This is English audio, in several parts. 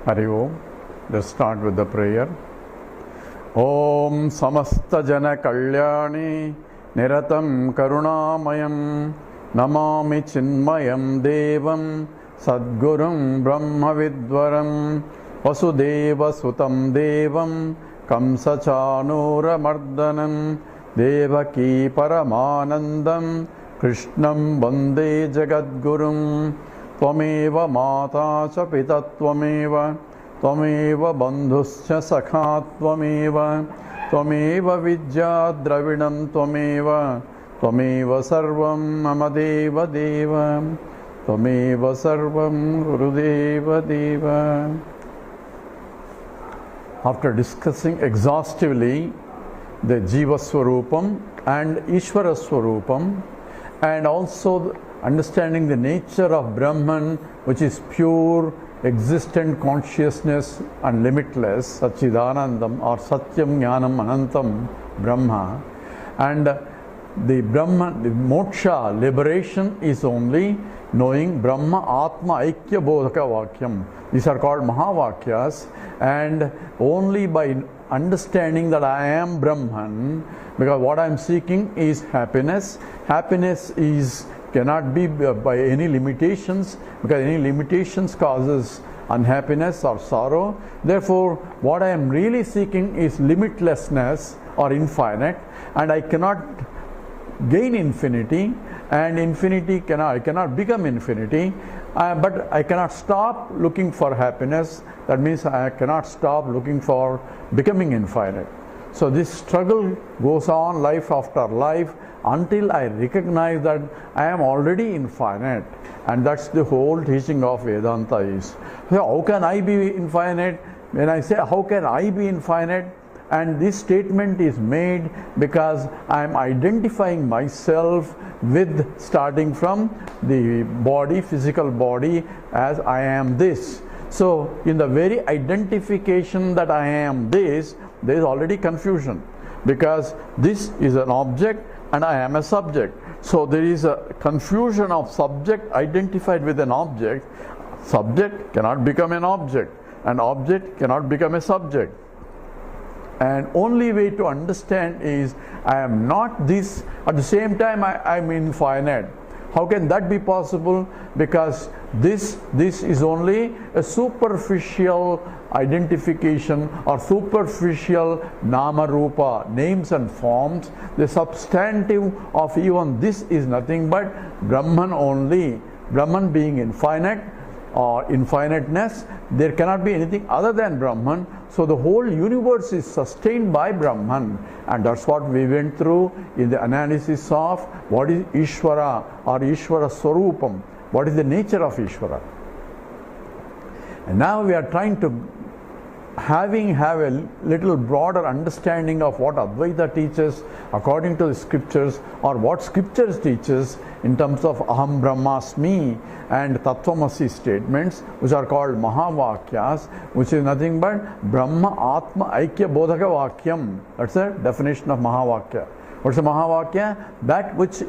Hari Om. Let's start with the prayer. Om Samasta Jana Kalyani Niratam Karunamayam Namami Chinmayam Devam Sadgurum Brahma Vidvaram Vasudeva Sutam Devam Kamsachanura Mardanam Devaki Paramanandam Krishnam Bande Jagadgurum Tvameva Mata cha Pita Tvameva Tvameva Bandhuscha Sakha Tvameva Tvameva Vidya Dravinam Tvameva Tvameva Sarvam Mama Deva Deva Tvameva Sarvam Gurudeva Deva. After discussing exhaustively the Jiva Swarupam and Ishvara Swarupam, and also understanding the nature of Brahman, which is pure existent consciousness and limitless, Satchidanandam or Satyam Jnanam Anantam Brahma, and the Brahman, the moksha, liberation is only knowing Brahma Atma Aikya Bodhaka Vakyam. These are called Mahavakyas, and only by understanding that I am Brahman, because what I am seeking is happiness. Happiness cannot be by any limitations, because any limitations causes unhappiness or sorrow. Therefore, what I am really seeking is limitlessness or infinite, and I cannot gain infinity, and I cannot become infinity, but I cannot stop looking for happiness. That means I cannot stop looking for becoming infinite. So this struggle goes on life after life until I recognize that I am already infinite, and that's the whole teaching of Vedanta is. So how can I be infinite? When I say how can I be infinite, and this statement is made because I am identifying myself with, starting from the body, physical body, as I am this. So in the very identification that I am this, there is already confusion, because this is an object and I am a subject. So there is a confusion of subject identified with an object. Subject cannot become an object, and object cannot become a subject. And only way to understand is I am not this, at the same time I am infinite. How can that be possible? Because this is only a superficial identification or superficial nama rupa, names and forms. The substantive of even this is nothing but Brahman only. Brahman being infinite or infiniteness, there cannot be anything other than Brahman. So the whole universe is sustained by Brahman, and that's what we went through in the analysis of what is Ishvara or Ishvara Swarupam, what is the nature of Ishvara. And now we are trying to have a little broader understanding of what Advaita teaches according to the scriptures, or what scriptures teaches in terms of Aham Brahmasmi and Tattvamasi statements, which are called Mahavakyas, which is nothing but Brahma Atma Aikya Bodhaka Vakyam. That's the definition of Mahavakya. What's a Mahavakya? That which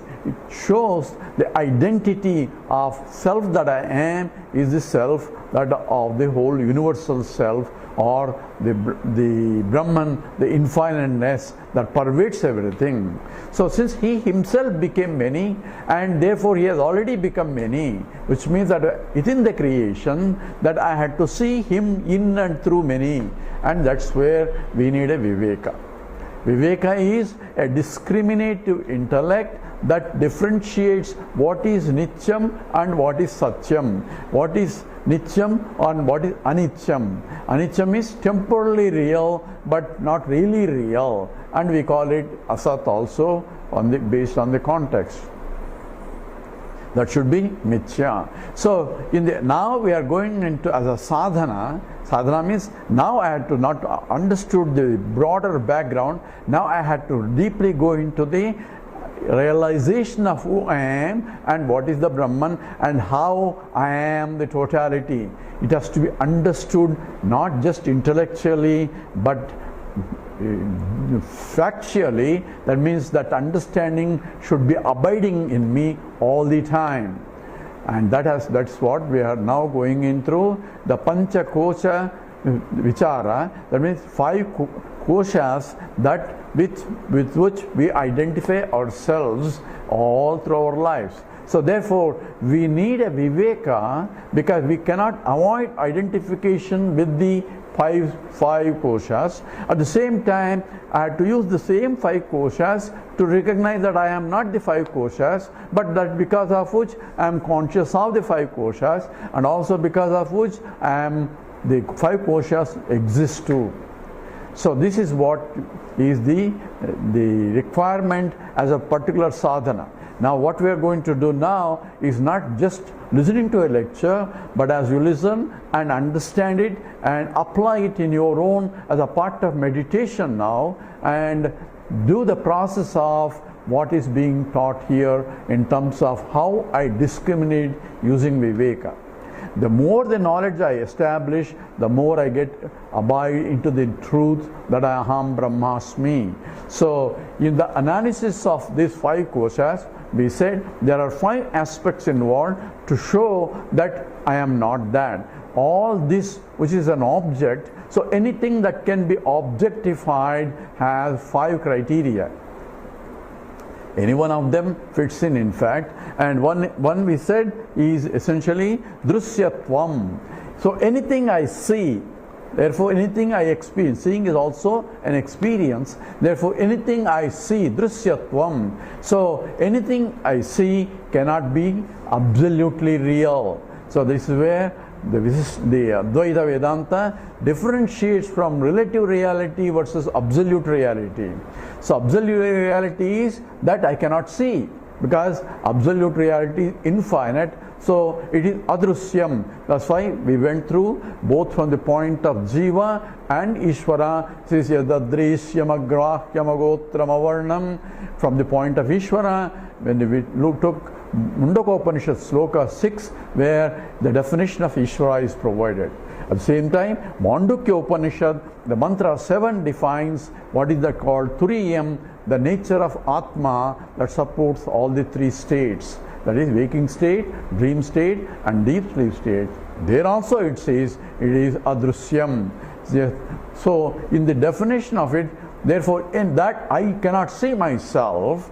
shows the identity of self that I am is the self that of the whole universal self, or the Brahman, the infiniteness that pervades everything. So since he himself became many, and therefore he has already become many, which means that within the creation that I had to see him in and through many, and that's where we need a Viveka. Viveka is a discriminative intellect that differentiates what is Nityam and what is Satyam, what is Nityam and what is Anityam. Anityam is temporarily real but not really real, and we call it Asat also based on the context. That should be Mithya. So now we are going into as a sadhana. Sadhana means now I had to not understood the broader background. Now I had to deeply go into the realization of who I am and what is the Brahman and how I am the totality. It has to be understood not just intellectually but factually. That means that understanding should be abiding in me all the time. And that's what we are now going in through the Pancha Kosha Vichara. That means 5 koshas that with which we identify ourselves all through our lives. So therefore, we need a viveka, because we cannot avoid identification with the five koshas. At the same time, I have to use the same 5 koshas to recognize that I am not the 5 koshas, but that because of which I am conscious of the 5 koshas, and also because of which the 5 koshas exist too. So this is what is the requirement as a particular sadhana. Now what we are going to do now is not just listening to a lecture, but as you listen and understand it and apply it in your own as a part of meditation now, and do the process of what is being taught here in terms of how I discriminate using viveka. The more the knowledge I establish, the more I get abide into the truth that I am Brahmasmi. So in the analysis of these 5 koshas, we said there are 5 aspects involved to show that I am not that. All this which is an object, so anything that can be objectified has 5 criteria. Any one of them fits in fact, and one we said is essentially drusyatvam. So anything I see, therefore anything I experience, seeing is also an experience, therefore anything I see, drusyatvam. So anything I see cannot be absolutely real. So this is where the Advaita Vedanta differentiates from relative reality versus absolute reality. So absolute reality is that I cannot see, because absolute reality is infinite, so it is adrusyam. That's why we went through both from the point of Jiva and Ishvara. This is yadadrashyamagrahyamagotramavarnam. From the point of Ishvara, when we took Mundaka Upanishad Sloka 6, where the definition of Ishvara is provided. At the same time, Mandukya Upanishad, the mantra 7 defines what is that called Turiyam, the nature of Atma that supports all the 3 states. That is waking state, dream state and deep sleep state. There also it says it is adrusyam. So in the definition of it, therefore in that I cannot see myself,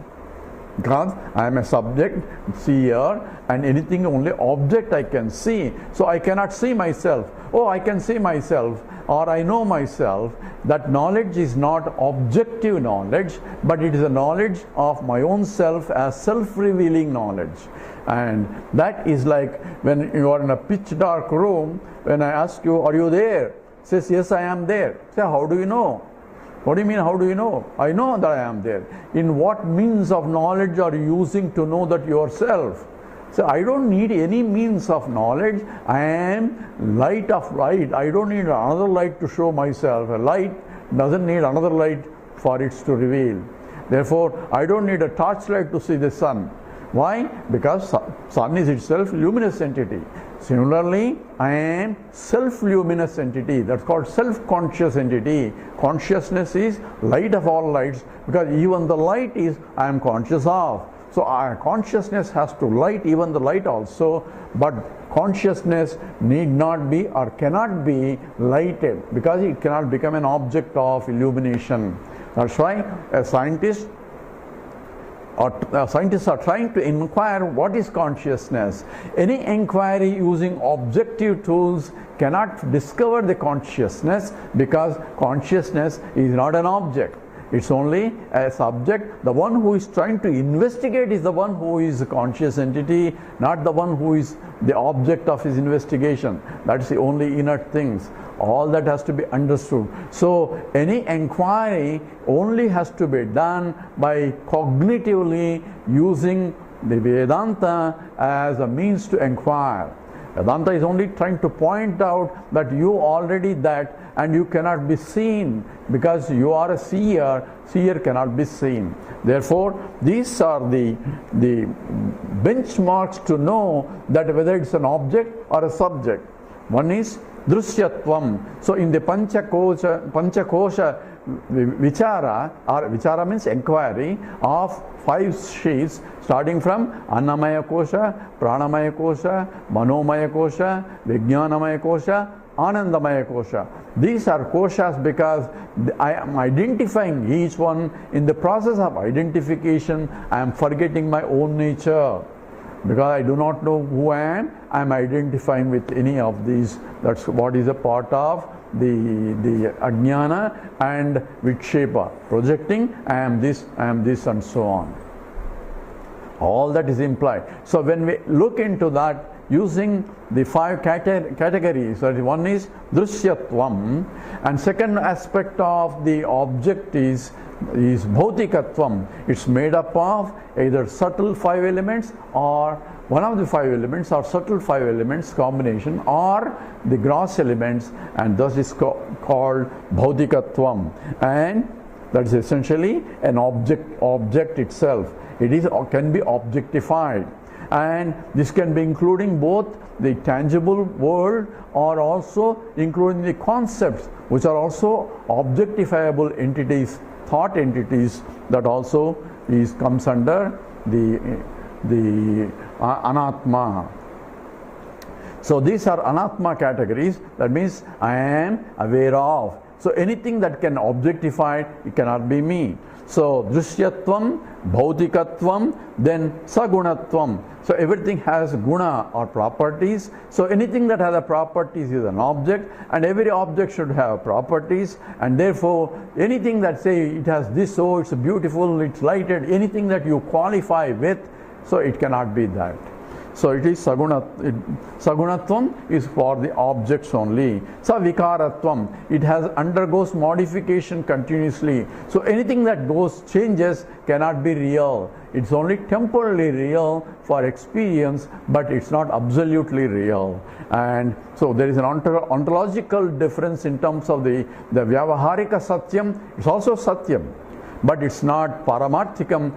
because I am a subject, seer, and anything only object I can see. So I cannot see myself. Oh, I can see myself, or I know myself. That knowledge is not objective knowledge, but it is a knowledge of my own self as self-revealing knowledge. And that is like when you are in a pitch dark room, when I ask you, are you there? Says, yes, I am there. Say, how do you know? What do you mean, how do you know? I know that I am there. In what means of knowledge are you using to know that yourself? So I don't need any means of knowledge. I am light of light. I don't need another light to show myself. A light doesn't need another light for it to reveal. Therefore, I don't need a torchlight to see the sun. Why? Because sun is itself luminous entity. Similarly, I am self-luminous entity. That's called self-conscious entity. Consciousness is light of all lights, because even the light is I am conscious of. So our consciousness has to light even the light also, but consciousness need not be or cannot be lighted, because it cannot become an object of illumination. That's why scientists are trying to inquire what is consciousness. Any inquiry using objective tools cannot discover the consciousness, because consciousness is not an object. It's only a subject. The one who is trying to investigate is the one who is a conscious entity, not the one who is the object of his investigation. That's the only inert things. All that has to be understood. So any inquiry only has to be done by cognitively using the Vedanta as a means to inquire. Vedanta is only trying to point out that you already that, and you cannot be seen, because you are a seer. Seer cannot be seen. Therefore, these are the benchmarks to know that whether it's an object or a subject. One is drusyatvam. So in the Pancha Kosha vichara, or vichara means inquiry, of 5 sheets starting from Annamaya Kosha, Pranamaya Kosha, Manomaya Kosha, Vijnanamaya Kosha, Anandamaya Kosha. These are koshas because I am identifying each one. In the process of identification, I am forgetting my own nature. Because I do not know who I am identifying with any of these. That's what is a part of the ajnana and vikshepa. Projecting, I am this, and so on. All that is implied. So when we look into that, using the 5 categories, one is drishyatvam, and second aspect of the object is bhautikatvam. It's made up of either subtle 5 elements or one of the 5 elements, or subtle 5 elements combination, or the gross elements, and thus is called bhautikatvam. And that is essentially an object itself. It can be objectified. And this can be including both the tangible world or also including the concepts, which are also objectifiable entities, thought entities, that also comes under the anatma. So these are anatma categories. That means I am aware of. So anything that can objectify, it cannot be me. So drishyatvam, bhautikatvam, then sagunatvam. So everything has guna or properties. So anything that has a properties is an object, and every object should have properties, and therefore anything that say it has this, oh it's beautiful, it's lighted, anything that you qualify with, so it cannot be that. So it is sagunatvam is for the objects only. Savikaratvam, it undergoes modification continuously. So anything that changes cannot be real. It's only temporarily real for experience, but it's not absolutely real. And so there is an ontological difference in terms of the vyavaharika satyam. It's also satyam, but it's not paramarthikam.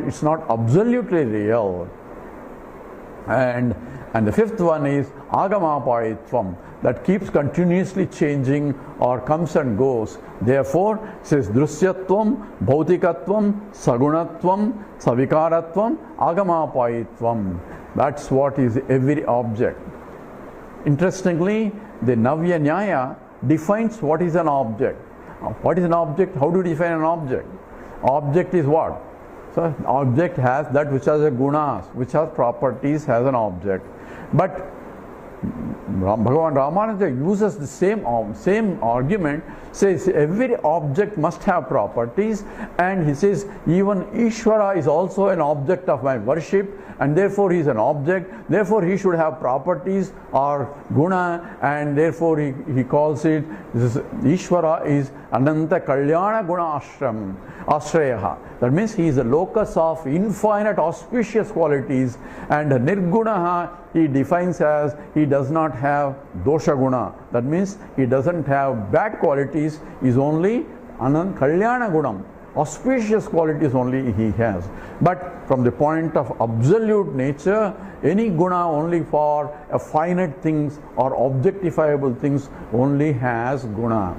It's not absolutely real. And the fifth one is agamapayitvam, that keeps continuously changing or comes and goes. Therefore, it says drishyatvam, bhautikatvam, sagunatvam, savikaratvam, agamapayitvam. That's what is every object. Interestingly, the Navya Nyaya defines what is an object. What is an object? How do you define an object? Object is what? So object has that which has a gunas, which has properties, has an object. But Bhagavan Ramana uses the same argument, says every object must have properties, and he says even Ishvara is also an object of my worship, and therefore he is an object, therefore he should have properties or guna, and therefore he calls it, Ishvara is Ananta Kalyana Guna Ashrayaha. That means he is a locus of infinite auspicious qualities, and Nirgunaha he defines as he does not have dosha guna. That means he doesn't have bad qualities, is only Kalyana Gunam. Auspicious qualities only he has. But from the point of absolute nature, any guna only for finite things or objectifiable things only has guna.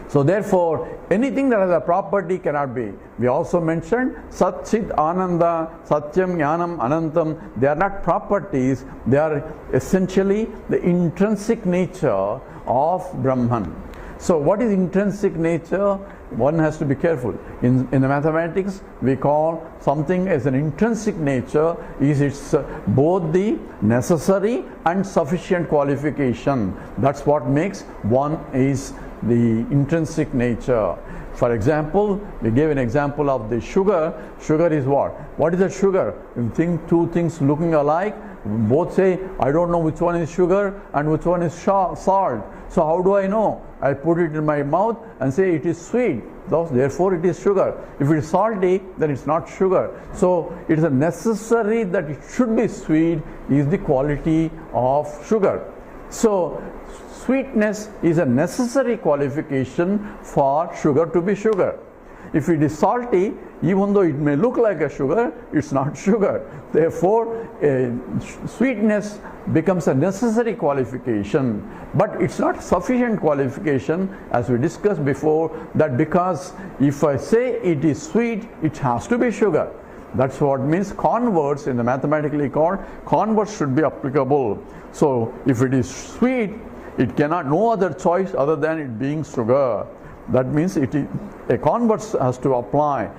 So therefore, anything that has a property cannot be. We also mentioned Sat, Chit, Ananda, Satyam, Jnanam, Anantam. They are not properties. They are essentially the intrinsic nature of Brahman. So what is intrinsic nature? One has to be careful. In the mathematics, we call something as an intrinsic nature is its both the necessary and sufficient qualification. That's what makes one is the intrinsic nature. For example, we gave an example of the sugar. Sugar is what? What is a sugar? You think two things looking alike, both say, I don't know which one is sugar and which one is salt. So how do I know? I put it in my mouth and say it is sweet. Therefore it is sugar. If it is salty, then it's not sugar. So it is a necessary that it should be sweet is the quality of sugar. So sweetness is a necessary qualification for sugar to be sugar. If it is salty, even though it may look like a sugar, it's not sugar. Therefore, sweetness becomes a necessary qualification, but it's not sufficient qualification, as we discussed before, that because if I say it is sweet, it has to be sugar. That's what means converse in the mathematically called converse should be applicable. So if it is sweet, it cannot, no other choice other than it being sugar. That means a converse has to apply.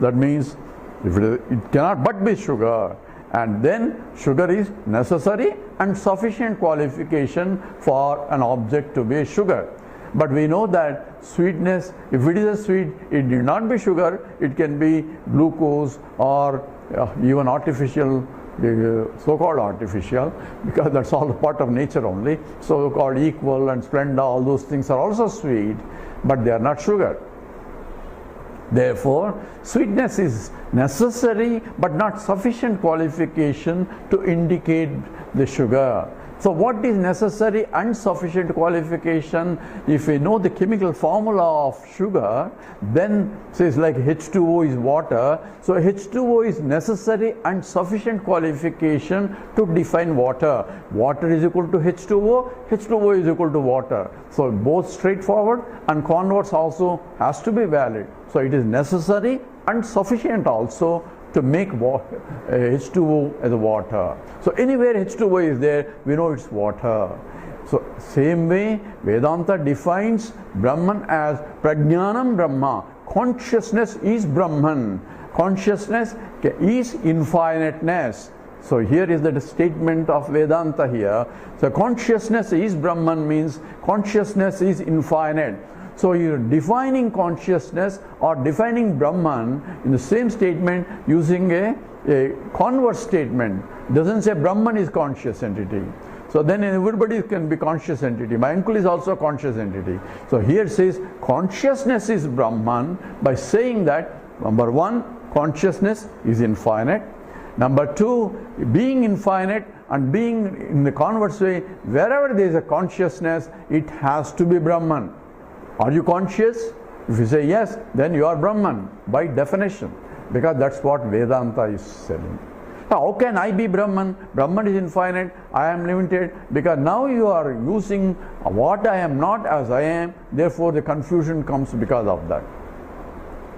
That means if it cannot but be sugar, and then sugar is necessary and sufficient qualification for an object to be sugar. But we know that sweetness, if it is a sweet, it need not be sugar, it can be glucose or even artificial, so-called artificial, because that's all part of nature only. So-called equal and Splenda, all those things are also sweet, but they are not sugar. Therefore, sweetness is necessary but not sufficient qualification to indicate the sugar. So what is necessary and sufficient qualification? If we know the chemical formula of sugar, then says like H2O is water. So H2O is necessary and sufficient qualification to define water. Water is equal to H2O, H2O is equal to water. So both straightforward, and converse also has to be valid. So it is necessary and sufficient also to make H2O as a water. So anywhere H2O is there, we know it's water. So same way, Vedanta defines Brahman as Prajnanam Brahma. Consciousness is Brahman. Consciousness is infiniteness. So here is the statement of Vedanta here. So consciousness is Brahman means consciousness is infinite. So you're defining consciousness or defining Brahman in the same statement using a converse statement. It doesn't say Brahman is conscious entity. So then everybody can be conscious entity. My uncle is also a conscious entity. So here it says consciousness is Brahman by saying that, number one, consciousness is infinite. Number two, being infinite and being in the converse way, wherever there is a consciousness, it has to be Brahman. Are you conscious? If you say yes, then you are Brahman by definition, because that's what Vedanta is saying. How can I be Brahman? Brahman is infinite, I am limited, because now you are using what I am not as I am, therefore the confusion comes because of that.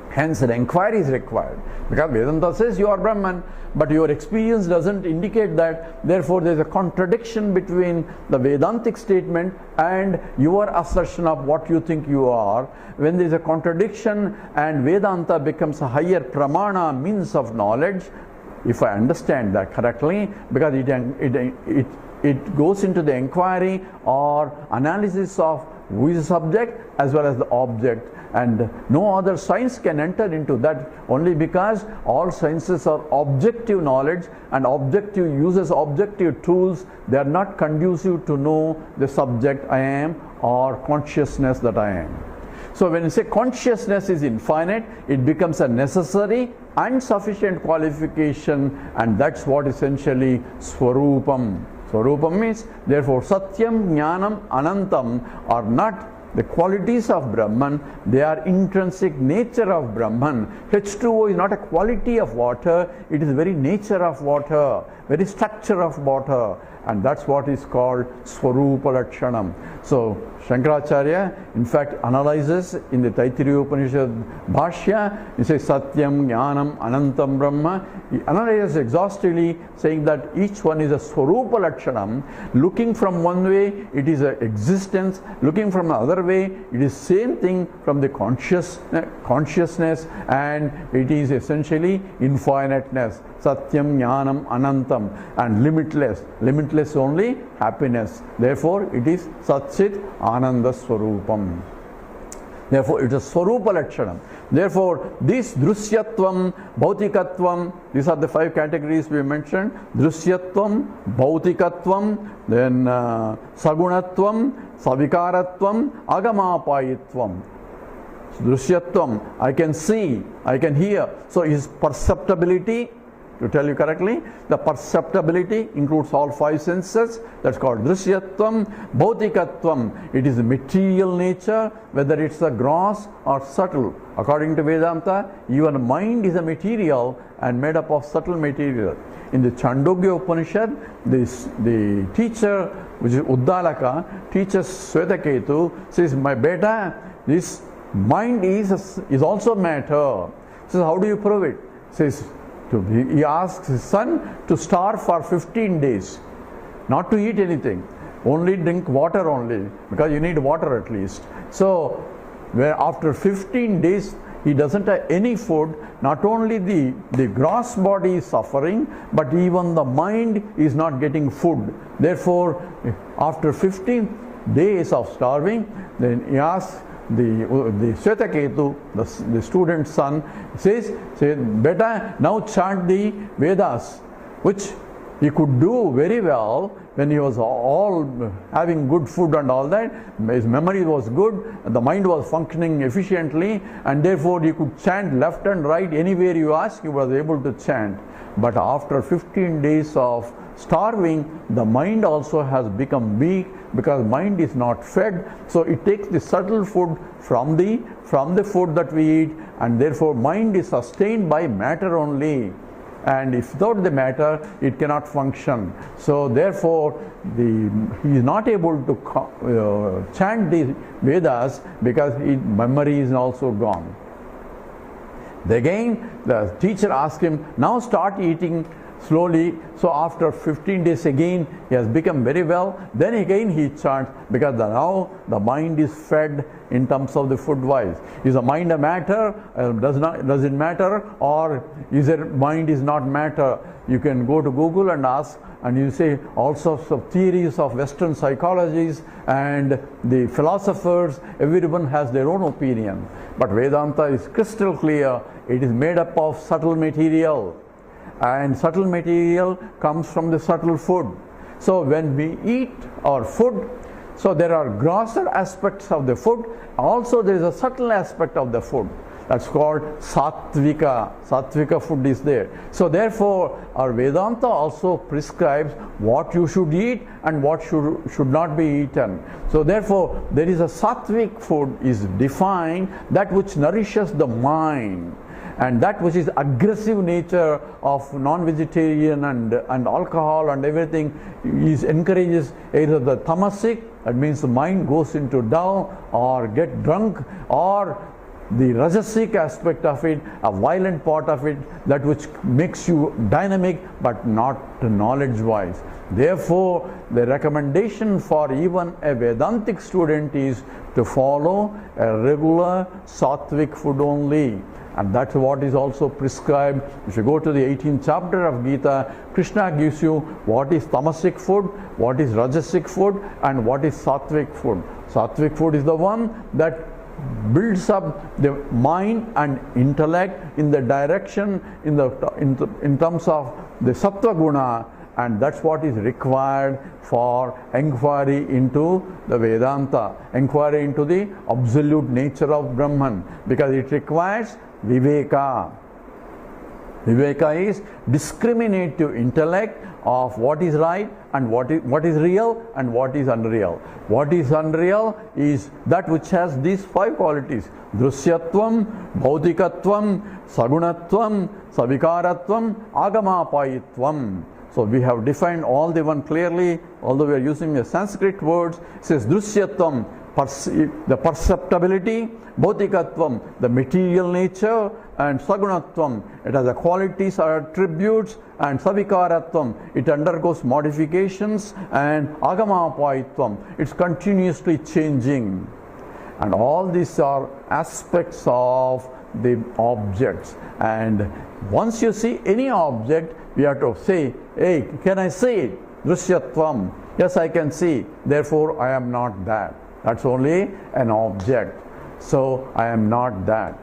Hence an inquiry is required, because Vedanta says you are Brahman, but your experience doesn't indicate that. Therefore there is a contradiction between the Vedantic statement and your assertion of what you think you are. When there is a contradiction and Vedanta becomes a higher pramana, means of knowledge, if I understand that correctly, because it goes into the inquiry or analysis of who is the subject as well as the object, and no other science can enter into that, only because all sciences are objective knowledge and objective uses objective tools. They are not conducive to know the subject I am or consciousness that I am. So when you say consciousness is infinite, it becomes a necessary and sufficient qualification, and that's what essentially Swarupam. Swarupam means, therefore, Satyam, Jnanam, Anantam are not the qualities of Brahman, they are intrinsic nature of Brahman. H2O is not a quality of water, it is very nature of water, very structure of water, and that's what is called Swarupa Lakshanam. So Shankaracharya in fact analyzes in the Taittiriya Upanishad Bhashya, he says Satyam, Jnanam, Anantam Brahma. He analyzes exhaustively, saying that each one is a Swarupa Lakshanam. Looking from one way, it is an existence. Looking from the other way, it is same thing from the consciousness, and it is essentially infiniteness. Satyam, Jnanam, Anantam, and limitless. Limitless only happiness. Therefore, it is Satchit Ananda Swarupam. Therefore, it is Swarupa Lakshanam. Therefore, this Drusyatvam, Bhautikatvam, these are the five categories we mentioned. Drusyatvam, Bhautikatvam, then Sagunatvam, Savikaratvam, Agamapayitvam. Drusyatvam, I can see, I can hear. So, his perceptibility, to tell you correctly. The perceptibility includes all five senses. That's called drishyatvam. Bhautikatvam, it is material nature, whether it's a gross or subtle. According to Vedanta, even mind is a material and made up of subtle material. In the Chandogya Upanishad, the teacher, which is Uddalaka, teaches Swetaketu, says, my beta, this mind is also matter. Says, how do you prove it? Says, he asks his son to starve for 15 days, not to eat anything, only drink water only, because you need water at least. So, where after 15 days he doesn't have any food, not only the gross body is suffering, but even the mind is not getting food. Therefore, after 15 days of starving, then he asks the Swetaketu, the student's son, says, beta, now chant the Vedas, which he could do very well when he was all having good food and all that. His memory was good, the mind was functioning efficiently, and therefore he could chant left and right anywhere you ask, he was able to chant. But after 15 days of starving, the mind also has become weak, because mind is not fed. So it takes the subtle food from the food that we eat, and therefore mind is sustained by matter only. And if without the matter, it cannot function. So therefore, he is not able to chant the Vedas, because his memory is also gone. Again, the teacher asked him, now start eating slowly. So after 15 days again, he has become very well. Then again he chants, because now the mind is fed in terms of the food wise. Is the mind a matter? Does it matter? Or is it mind is not matter? You can go to Google and ask, and you say all sorts of theories of Western psychologies and the philosophers, everyone has their own opinion. But Vedanta is crystal clear. It is made up of subtle material, and subtle material comes from the subtle food. So when we eat our food, so there are grosser aspects of the food, also there is a subtle aspect of the food. That's called sattvika. Sattvika food is there. So therefore, our Vedanta also prescribes what you should eat and what should not be eaten. So therefore, there is a sattvic food is defined, that which nourishes the mind, and that which is aggressive nature of non-vegetarian and alcohol and everything encourages either the tamasic, that means the mind goes into dull or get drunk, or the rajasic aspect of it, a violent part of it, that which makes you dynamic but not knowledge wise. Therefore, the recommendation for even a Vedantic student is to follow a regular sattvic food only. And that's what is also prescribed. If you go to the 18th chapter of Gita, Krishna gives you what is tamasic food, what is rajasic food, and what is sattvic food. Sattvic food is the one that builds up the mind and intellect in the direction, in terms of the sattva guna, and that's what is required for inquiry into the Vedanta, inquiry into the absolute nature of Brahman, because it requires viveka. Viveka is discriminative intellect of what is right and what is real and what is unreal. What is unreal is that which has these five qualities: drusyatvam, bhautikatvam, sagunatvam, savikaratvam, agamapayitvam. So we have defined all the one clearly, although we are using the Sanskrit words. It says drusyatvam, the perceptibility, bhautikatvam, the material nature, and sagunatvam, it has the qualities or attributes, and savikaratvam, it undergoes modifications, and agamapayitvam, it's continuously changing. And all these are aspects of the objects. And once you see any object, we have to say, hey, can I see it? Drusyatvam, yes, I can see, therefore I am not that. That's only an object. So I am not that.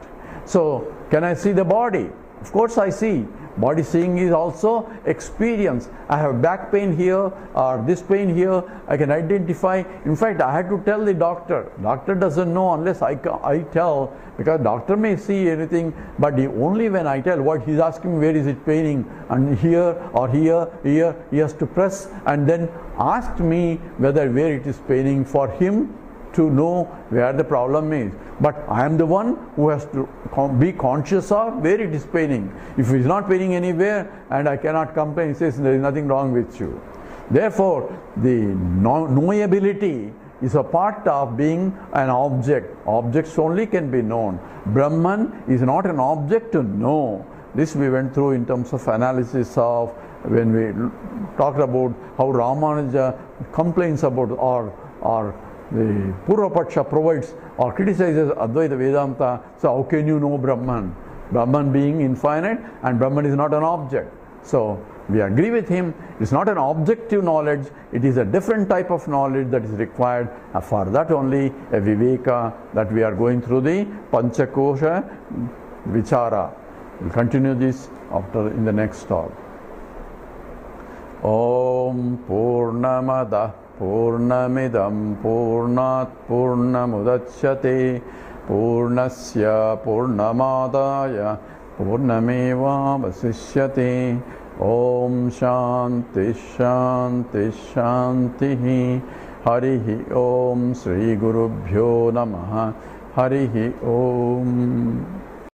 So can I see the body? Of course I see. Body seeing is also experience. I have back pain here or this pain here. I can identify. In fact, I had to tell the doctor. Doctor doesn't know unless I tell, because doctor may see anything, but only when I tell what he's asking, where is it paining, and here or here, he has to press and then ask me whether where it is paining for him to know where the problem is. But I am the one who has to be conscious of where it is paining. If it is not paining anywhere and I cannot complain, he says there is nothing wrong with you. Therefore, the knowability is a part of being an object. Objects only can be known. Brahman is not an object to know. This we went through in terms of analysis of when we talked about how Ramanuja complains about or the Purvapaksha provides or criticizes Advaita Vedanta. So how can you know Brahman? Brahman being infinite and Brahman is not an object. So we agree with him. It's not an objective knowledge. It is a different type of knowledge that is required. For that only a viveka that we are going through the Panchakosha Vichara. We'll continue this after in the next talk. Om Purnamada Purnamidam Purnat Purnamudachyate Purnasya Purnamadaya Purnameva Vasishyate. Om Shanti Shanti Shanti. Harihi Om Sri Gurubhyo Namaha. Harihi Om.